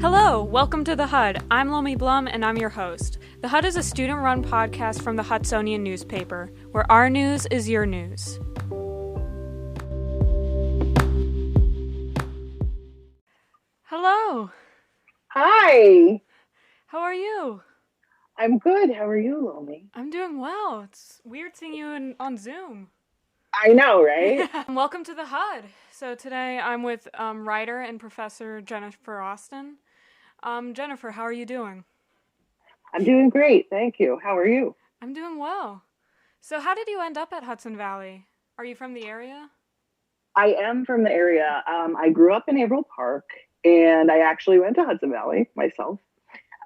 Hello, welcome to The HUD. I'm Lomie Blum, and I'm your host. The HUD is a student-run podcast from the Hudsonian newspaper, where our news is your news. Hello. Hi. How are you? I'm good. How are you, Lomie? I'm doing well. It's weird seeing you on Zoom. I know, right? Welcome to The HUD. So today I'm with writer and professor Jennifer Austin. Jennifer, how are you doing? I'm doing great. Thank you. How are you? I'm doing well. So how did you end up at Hudson Valley? Are you from the area? I am from the area. I grew up in Averill Park, and I actually went to Hudson Valley myself.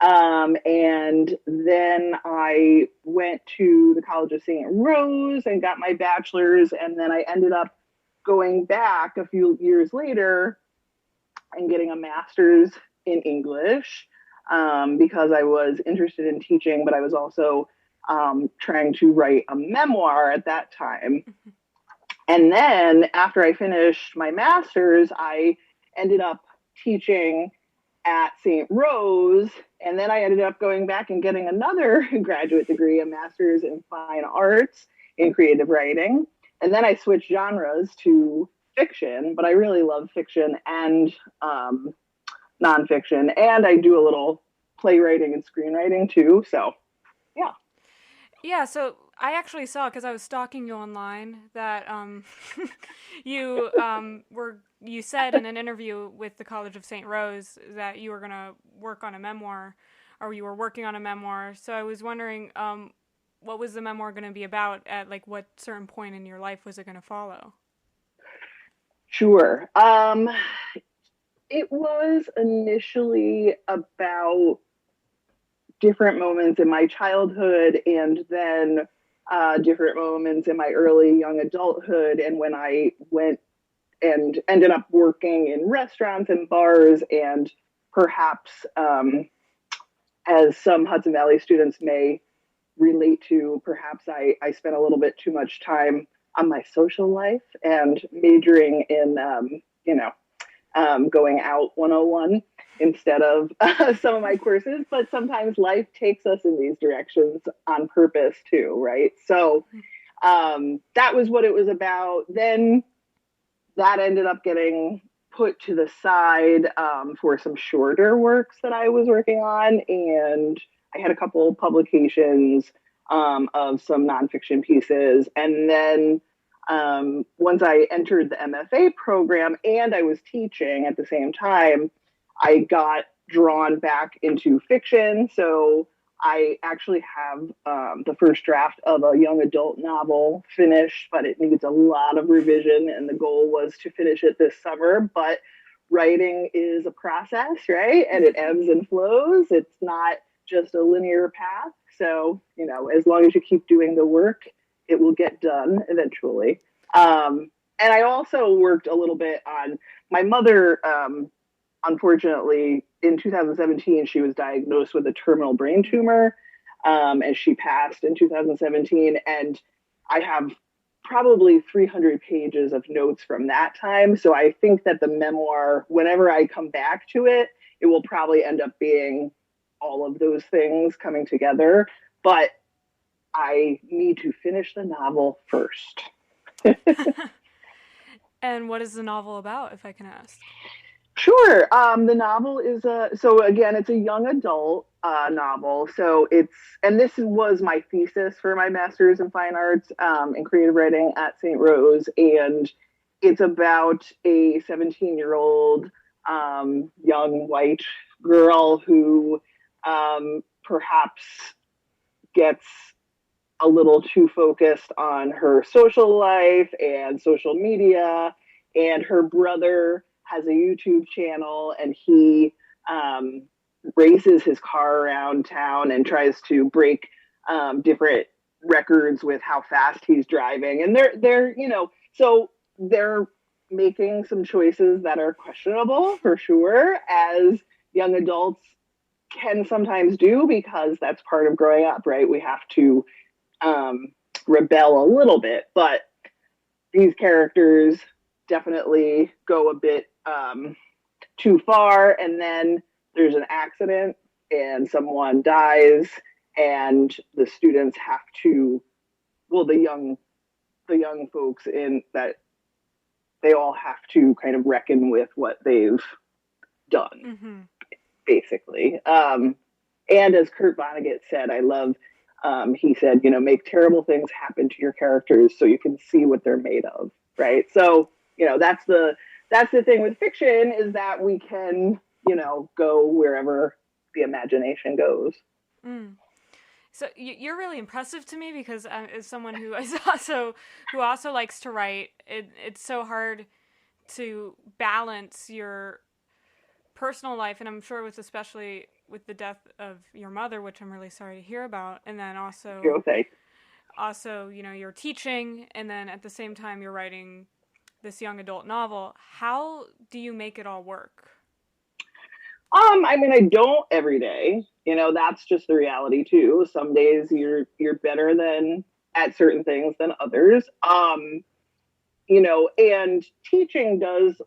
And then I went to the College of St. Rose and got my bachelor's, and then I ended up going back a few years later and getting a master's in English because I was interested in teaching, but I was also trying to write a memoir at that time. And then after I finished my master's, I ended up teaching at St. Rose, and then I ended up going back and getting another graduate degree, a master's in fine arts in creative writing. And then I switched genres to fiction, but I really love fiction and nonfiction, and I do a little playwriting and screenwriting too. So, yeah. Yeah, so I actually saw, because I was stalking you online, that you said in an interview with the College of St. Rose that you were going to work on a memoir, or you were working on a memoir. So I was wondering, what was the memoir going to be about? At what certain point in your life was it going to follow? Sure. It was initially about different moments in my childhood, and then different moments in my early young adulthood, and when I went and ended up working in restaurants and bars, and perhaps as some Hudson Valley students may relate to, perhaps I spent a little bit too much time on my social life and majoring in going out 101 instead of some of my courses. But sometimes life takes us in these directions on purpose too, right? So that was what it was about. Then that ended up getting put to the side for some shorter works that I was working on. And I had a couple publications of some nonfiction pieces. And then once I entered the MFA program and I was teaching at the same time, I got drawn back into fiction. So I actually have the first draft of a young adult novel finished, but it needs a lot of revision. And the goal was to finish it this summer. But writing is a process, right? And it ebbs and flows. It's not just a linear path. So, as long as you keep doing the work, it will get done eventually. And I also worked a little bit on my mother. Unfortunately, in 2017, she was diagnosed with a terminal brain tumor, and she passed in 2017. And I have probably 300 pages of notes from that time. So I think that the memoir, whenever I come back to it, it will probably end up being all of those things coming together. But I need to finish the novel first. And what is the novel about, if I can ask? Sure. The novel is it's a young adult novel. So this was my thesis for my master's in fine arts and creative writing at St. Rose. And it's about a 17-year-old young white girl who perhaps gets a little too focused on her social life and social media, and her brother has a YouTube channel, and he races his car around town and tries to break different records with how fast he's driving. And so they're making some choices that are questionable for sure, as young adults can sometimes do, because that's part of growing up, right? We have to rebel a little bit, but these characters definitely go a bit too far. And then there's an accident and someone dies, and the students have to, well, the young folks in that, they all have to kind of reckon with what they've done, basically. And as Kurt Vonnegut said, I love, he said, make terrible things happen to your characters so you can see what they're made of, right? So, that's the thing with fiction, is that we can, go wherever the imagination goes. So you're really impressive to me, because as someone who is also likes to write, it's so hard to balance your personal life, and I'm sure it was especially with the death of your mother, which I'm really sorry to hear about, and then also you're teaching, and then at the same time you're writing this young adult novel. How do you make it all work? I don't every day. That's just the reality too. Some days you're better than at certain things than others. And teaching does,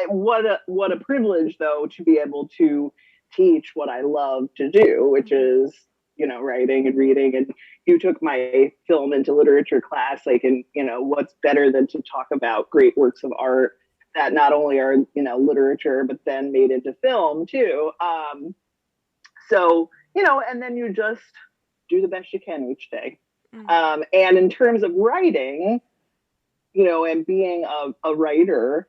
what a privilege though, to be able to teach what I love to do, which is, writing and reading. And you took my film into literature class, and what's better than to talk about great works of art that not only are, literature, but then made into film too. And then you just do the best you can each day. And in terms of writing, and being a writer,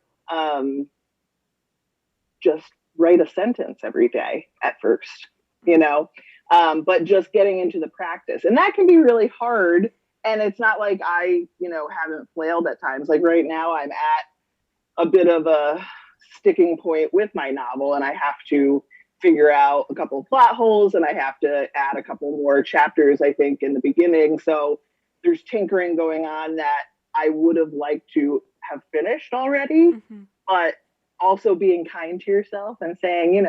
just write a sentence every day at first, but just getting into the practice. And that can be really hard. And it's not like I, haven't flailed at times. Like right now I'm at a bit of a sticking point with my novel, and I have to figure out a couple of plot holes, and I have to add a couple more chapters, I think, in the beginning. So there's tinkering going on that I would have liked to have finished already, but also being kind to yourself and saying,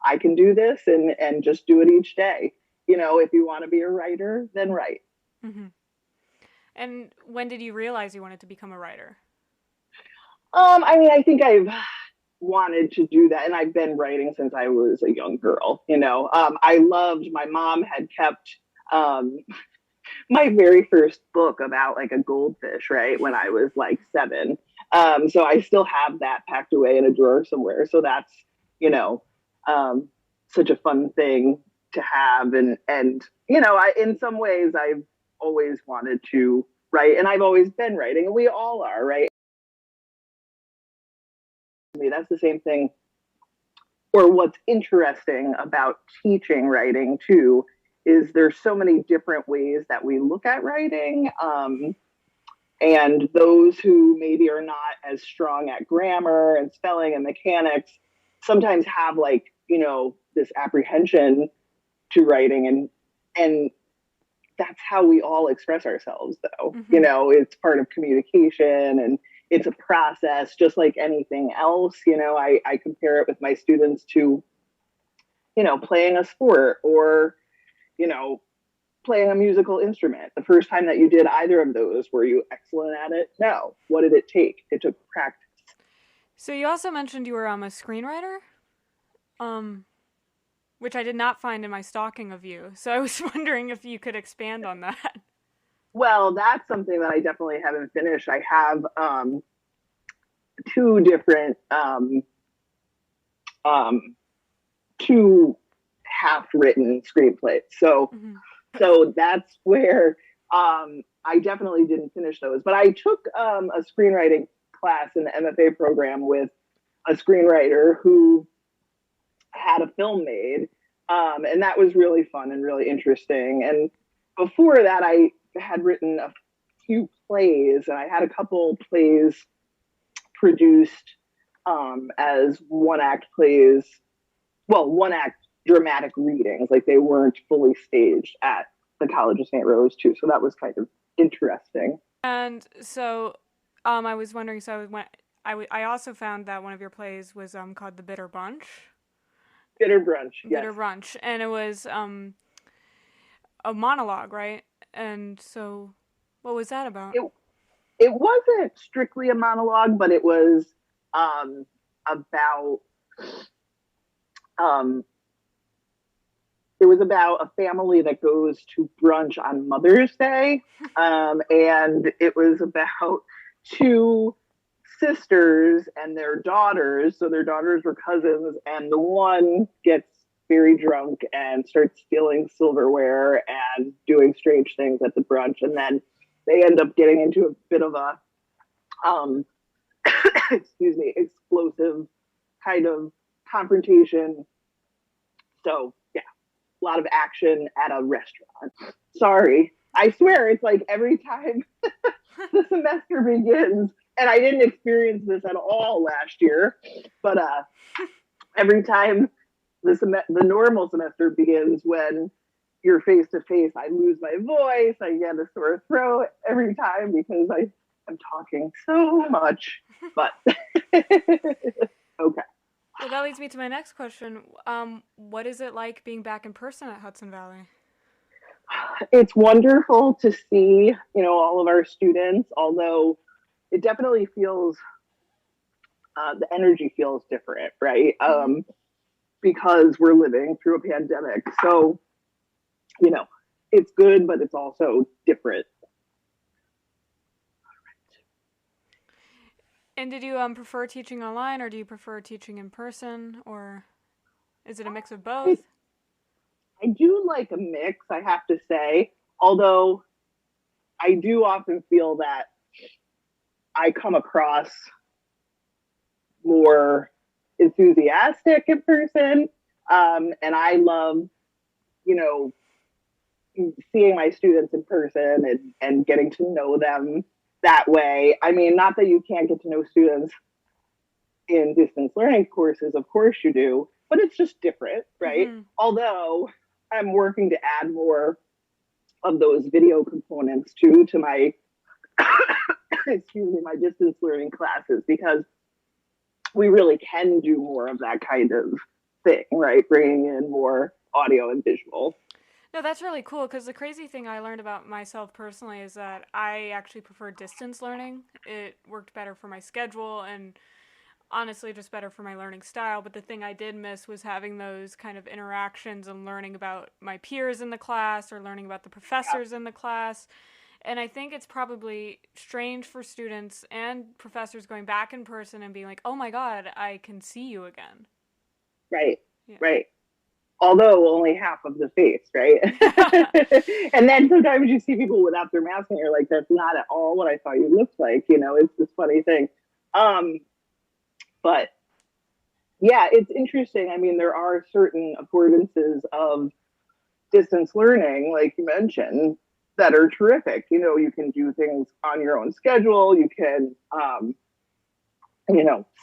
I can do this, and just do it each day. If you want to be a writer, then write. And when did you realize you wanted to become a writer? I think I've wanted to do that, and I've been writing since I was a young girl. My mom had kept my very first book about like a goldfish, right, when I was like 7. So I still have that packed away in a drawer somewhere. So that's, such a fun thing to have. And in some ways I've always wanted to write, and I've always been writing, and we all are, right? That's the same thing. Or what's interesting about teaching writing too is there's so many different ways that we look at writing. And those who maybe are not as strong at grammar and spelling and mechanics sometimes have this apprehension to writing, and that's how we all express ourselves though. It's part of communication, and it's a process just like anything else. I compare it with my students to, playing a sport or, playing a musical instrument. The first time that you did either of those, were you excellent at it? No. What did it take? It took practice. So you also mentioned you were a screenwriter, which I did not find in my stalking of you. So I was wondering if you could expand on that. Well, that's something that I definitely haven't finished. I have 2 different, 2 half-written screenplays. So that's where I definitely didn't finish those. But I took a screenwriting class in the MFA program with a screenwriter who had a film made. And that was really fun and really interesting. And before that, I had written a few plays, and I had a couple plays produced as one-act plays, one-act dramatic readings. Like they weren't fully staged at the College of St. Rose too. So that was kind of interesting. And so I was wondering, I also found that one of your plays was called The Bitter Bunch. Bitter Brunch, yes. Bitter Brunch. And it was a monologue, right? And so what was that about? It wasn't strictly a monologue, but it was about Um, it was about a family that goes to brunch on Mother's Day. And it was about two sisters and their daughters. So their daughters were cousins, and the one gets very drunk and starts stealing silverware and doing strange things at the brunch. And then they end up getting into a bit of a, explosive kind of confrontation. So, yeah, a lot of action at a restaurant. Sorry. I swear it's like every time the semester begins, and I didn't experience this at all last year, but every time the normal semester begins, when you're face to face, I lose my voice, I get a sore throat every time because I'm talking so much. But okay. Well, that leads me to my next question. What is it like being back in person at Hudson Valley? It's wonderful to see, all of our students, although it definitely feels, the energy feels different, right? Because we're living through a pandemic. So, it's good, but it's also different. And did you prefer teaching online, or do you prefer teaching in person, or is it a mix of both? I do like a mix, I have to say, although I do often feel that I come across more enthusiastic in person. And I love, seeing my students in person and getting to know them that way. I mean, not that you can't get to know students in distance learning courses, of course you do, but it's just different, right? Mm-hmm. Although I'm working to add more of those video components to my, my distance learning classes, because we really can do more of that kind of thing, right? Bringing in more audio and visual. No, that's really cool, because the crazy thing I learned about myself personally is that I actually prefer distance learning. It worked better for my schedule and honestly just better for my learning style. But the thing I did miss was having those kind of interactions and learning about my peers in the class or learning about the professors in the class. And I think it's probably strange for students and professors going back in person and being like, oh my God, I can see you again. Right, right. Although only half of the face, right? And then sometimes you see people without their mask and you're like, that's not at all what I thought you looked like. It's this funny thing. But yeah, it's interesting. I mean, there are certain affordances of distance learning, like you mentioned, that are terrific. You can do things on your own schedule. You can,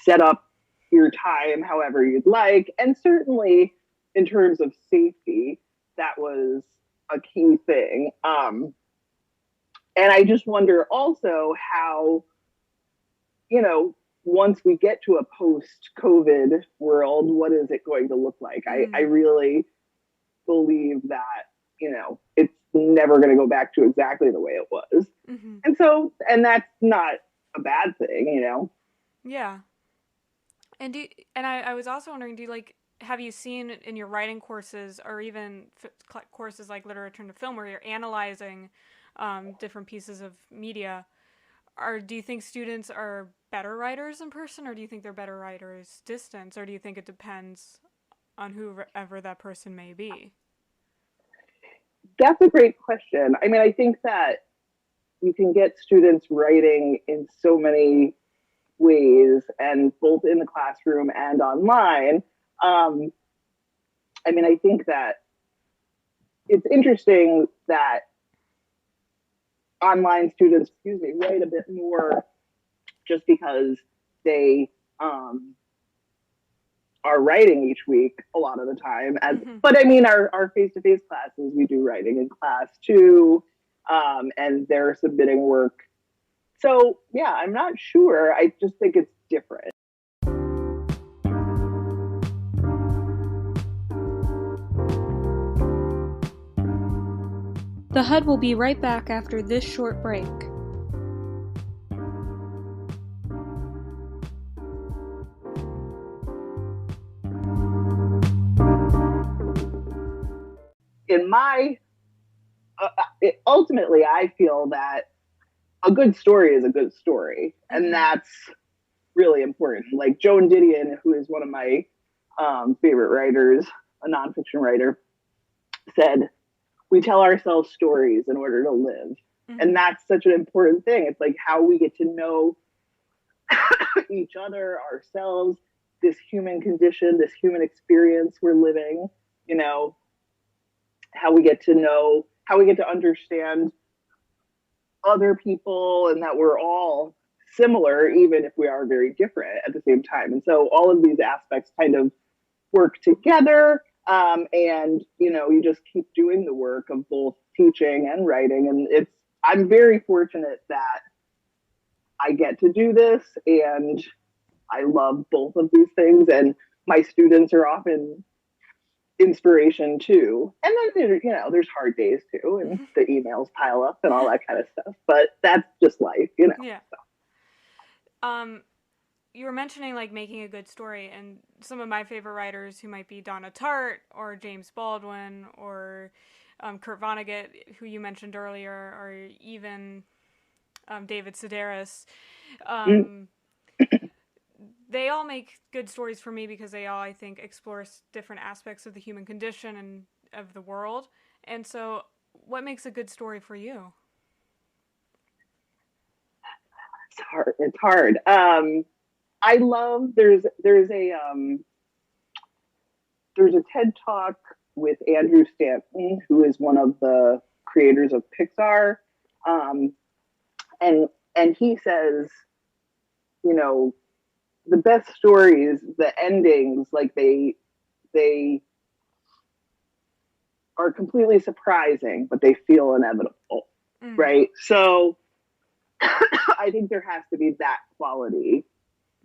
set up your time however you'd like. And certainly in terms of safety, that was a key thing. And I just wonder also how, once we get to a post-COVID world, what is it going to look like? I really believe that, it's never going to go back to exactly the way it was. Mm-hmm. And that's not a bad thing, Yeah. And I was also wondering, have you seen in your writing courses or even courses like literature and film where you're analyzing different pieces of media, do you think students are better writers in person, or do you think they're better writers distance, or do you think it depends on whoever that person may be? That's a great question. I mean, I think that you can get students writing in so many ways, and both in the classroom and online. I mean, I think that it's interesting that online students, write a bit more just because they are writing each week a lot of the time. But I mean, our face-to-face classes, we do writing in class too, and they're submitting work. So yeah, I'm not sure. I just think it's different. The HUD will be right back after this short break. ultimately, I feel that a good story is a good story. And that's really important. Like Joan Didion, who is one of my favorite writers, a nonfiction writer, said, we tell ourselves stories in order to live. And that's such an important thing. It's like how we get to know each other, ourselves, this human condition, this human experience we're living, you know, how we get to understand other people, and that we're all similar, even if we are very different at the same time. And so all of these aspects kind of work together. And, you know, you just keep doing the work of both teaching and writing. And I'm very fortunate that I get to do this, and I love both of these things. And my students are often inspiration too. And then, you know, there's hard days too, and the emails pile up and all that kind of stuff, but that's just life, you know. Yeah. You were mentioning like making a good story, and some of my favorite writers, who might be Donna Tartt or James Baldwin or Kurt Vonnegut, who you mentioned earlier, or even David Sedaris, they all make good stories for me because they all, I think, explore different aspects of the human condition and of the world. And so, what makes a good story for you? It's hard. I love, there's a TED Talk with Andrew Stanton, who is one of the creators of Pixar. And he says, you know, the best stories, the endings, like they are completely surprising, but they feel inevitable, right? So I think there has to be that quality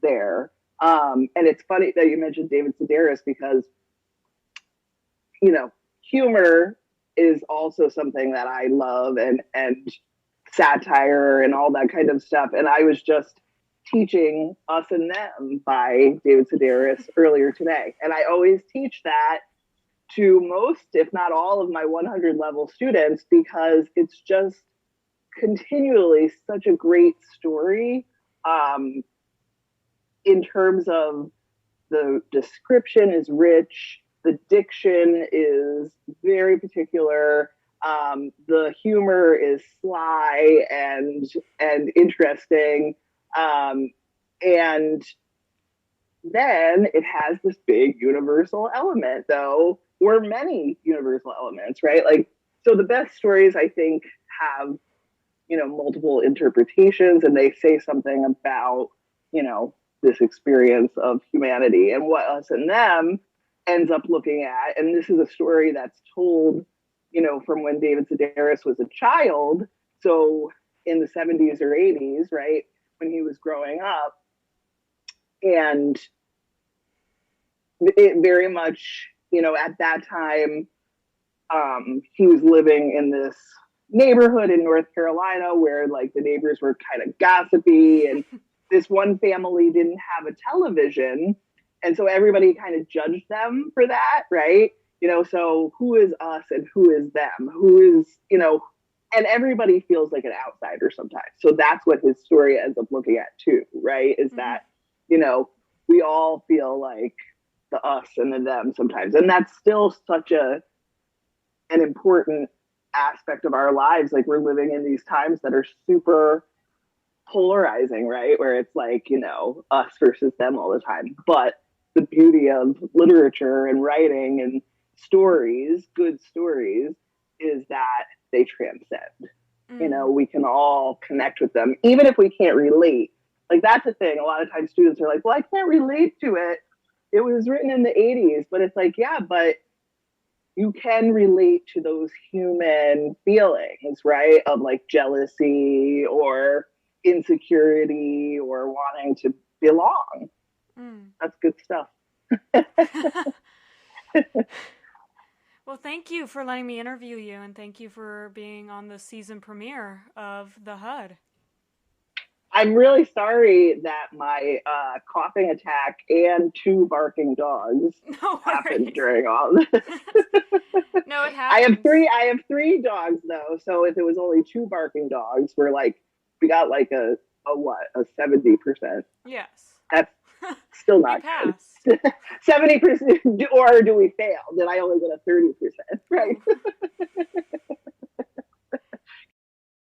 there. And it's funny that you mentioned David Sedaris, because, you know, humor is also something that I love, and satire and all that kind of stuff. And I was just teaching Us and Them by David Sedaris earlier today. And I always teach that to most, if not all, of my 100 level students, because it's just continually such a great story, in terms of the description is rich, the diction is very particular, the humor is sly and interesting, and then it has this big universal element, though, or many universal elements, right? Like, so the best stories, I think, have, you know, multiple interpretations, and they say something about, you know, this experience of humanity. And what Us and Them ends up looking at, and this is a story that's told, you know, from when David Sedaris was a child, so in the 70s or 80s, right, when he was growing up. And it very much, you know, at that time, he was living in this neighborhood in North Carolina where, like, the neighbors were kind of gossipy, and this one family didn't have a television, and so everybody kind of judged them for that, right? You know, so who is us and who is them? Who is, you know, and everybody feels like an outsider sometimes. So that's what his story ends up looking at too, right? Is that, you know, we all feel like the us and the them sometimes. And that's still such an important aspect of our lives. Like, we're living in these times that are super polarizing, right? Where it's like, you know, us versus them all the time. But the beauty of literature and writing and stories, good stories, is that they transcend. You know, we can all connect with them, even if we can't relate. Like, that's the thing. A lot of times students are like, well, I can't relate to it. It was written in the 80s. But it's like, yeah, but you can relate to those human feelings, right? Of like jealousy or insecurity or wanting to belong. That's good stuff. Well, thank you for letting me interview you, and thank you for being on the season premiere of The HUD. I'm really sorry that my coughing attack and 2 barking dogs No happened worries. during all this. No, it I have happens. three. I have 3 dogs though, so if it was only 2 barking dogs, we got like a 70%. Yes. That's still We not passed. good. 70%, or do we fail? Did I only get a 30%? Right. Ooh.